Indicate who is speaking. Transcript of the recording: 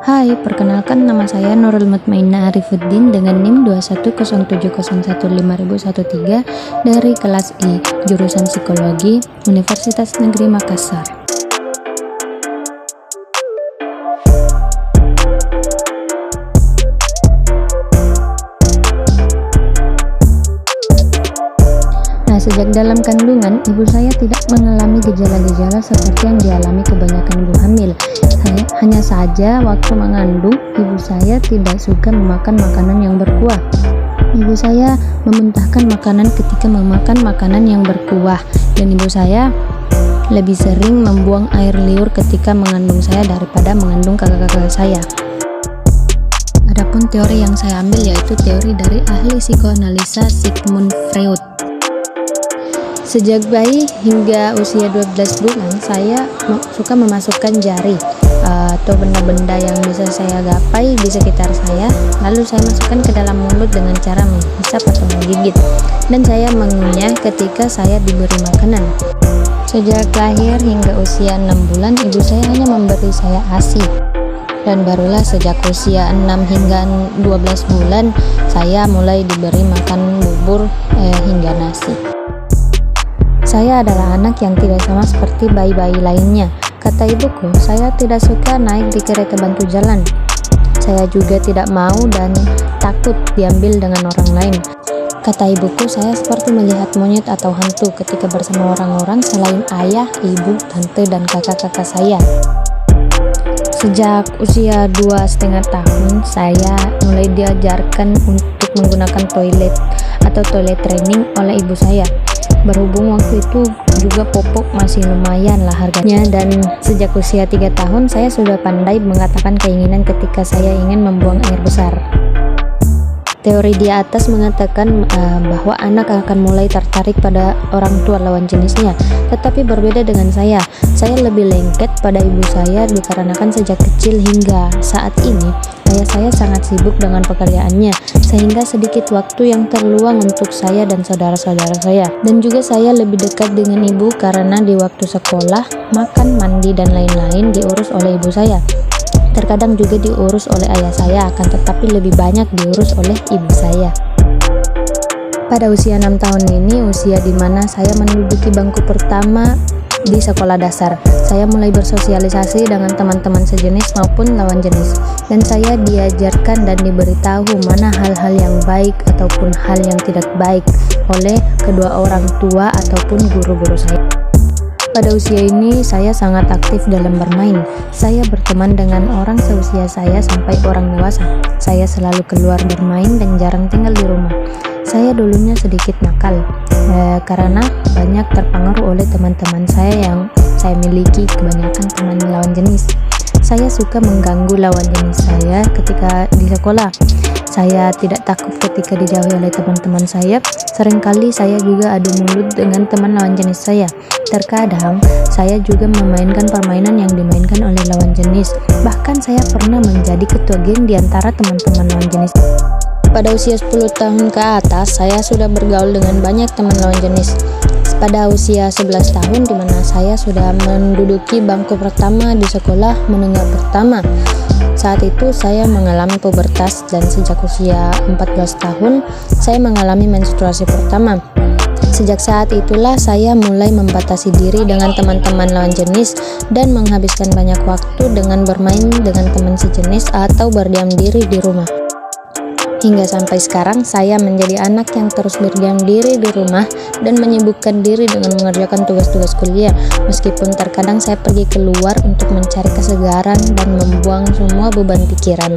Speaker 1: Hai, perkenalkan nama saya Nurul Mutmainah Arifuddin dengan NIM 210701513 dari kelas I, jurusan Psikologi, Universitas Negeri Makassar. Sejak dalam kandungan, ibu saya tidak mengalami gejala-gejala seperti yang dialami kebanyakan ibu hamil. Hanya saja waktu mengandung, ibu saya tidak suka memakan makanan yang berkuah. Ibu saya memuntahkan makanan ketika memakan makanan yang berkuah, dan ibu saya lebih sering membuang air liur ketika mengandung saya daripada mengandung kakak-kakak saya. Adapun teori yang saya ambil yaitu teori dari ahli psikoanalisa Sigmund Freud. Sejak bayi hingga usia 12 bulan, saya suka memasukkan jari atau benda-benda yang bisa saya gapai di sekitar saya, lalu saya masukkan ke dalam mulut dengan cara menghisap atau menggigit, dan saya mengunyah ketika saya diberi makanan. Sejak lahir hingga usia 6 bulan, ibu saya hanya memberi saya ASI, dan barulah sejak usia 6 hingga 12 bulan, saya mulai diberi makan bubur hingga nasi. Saya adalah anak yang tidak sama seperti bayi-bayi lainnya. Kata ibuku, saya tidak suka naik di kereta bantu jalan. Saya juga tidak mau dan takut diambil dengan orang lain. Kata ibuku, saya seperti melihat monyet atau hantu ketika bersama orang-orang selain ayah, ibu, tante, dan kakak-kakak saya. Sejak usia 2,5 tahun, saya mulai diajarkan untuk menggunakan toilet atau toilet training oleh ibu saya. Berhubung waktu itu juga popok masih lumayan lah harganya, dan sejak usia 3 tahun saya sudah pandai mengatakan keinginan ketika saya ingin membuang air besar. Teori di atas mengatakan bahwa anak akan mulai tertarik pada orang tua lawan jenisnya, tetapi berbeda dengan saya. Saya lebih lengket pada ibu saya dikarenakan sejak kecil hingga saat ini ayah saya sangat sibuk dengan pekerjaannya, sehingga sedikit waktu yang terluang untuk saya dan saudara-saudara saya. Dan juga saya lebih dekat dengan ibu karena di waktu sekolah, makan, mandi, dan lain-lain diurus oleh ibu saya. Terkadang juga diurus oleh ayah saya, akan tetapi lebih banyak diurus oleh ibu saya. Pada usia 6 tahun ini, usia di mana saya menduduki bangku pertama di sekolah dasar, saya mulai bersosialisasi dengan teman-teman sejenis maupun lawan jenis, dan saya diajarkan dan diberitahu mana hal-hal yang baik ataupun hal yang tidak baik oleh kedua orang tua ataupun guru-guru saya. Pada usia ini, saya sangat aktif dalam bermain. Saya berteman dengan orang seusia saya sampai orang dewasa. Saya selalu keluar bermain dan jarang tinggal di rumah. Saya dulunya sedikit nakal, karena banyak terpengaruh oleh teman-teman saya yang saya miliki, kebanyakan teman lawan jenis. Saya suka mengganggu lawan jenis saya ketika di sekolah. Saya tidak takut ketika dijauhi oleh teman-teman saya. Seringkali saya juga adu mulut dengan teman lawan jenis saya. Terkadang saya juga memainkan permainan yang dimainkan oleh lawan jenis. Bahkan saya pernah menjadi ketua geng di antara teman-teman lawan jenis. Pada usia 10 tahun ke atas, saya sudah bergaul dengan banyak teman lawan jenis. Pada usia 11 tahun, di mana saya sudah menduduki bangku pertama di sekolah menengah pertama. Saat itu saya mengalami pubertas, dan sejak usia 14 tahun, saya mengalami menstruasi pertama. Sejak saat itulah saya mulai membatasi diri dengan teman-teman lawan jenis dan menghabiskan banyak waktu dengan bermain dengan teman sejenis atau berdiam diri di rumah. Hingga sampai sekarang, saya menjadi anak yang terus berdiam diri di rumah dan menyibukkan diri dengan mengerjakan tugas-tugas kuliah, meskipun terkadang saya pergi keluar untuk mencari kesegaran dan membuang semua beban pikiran.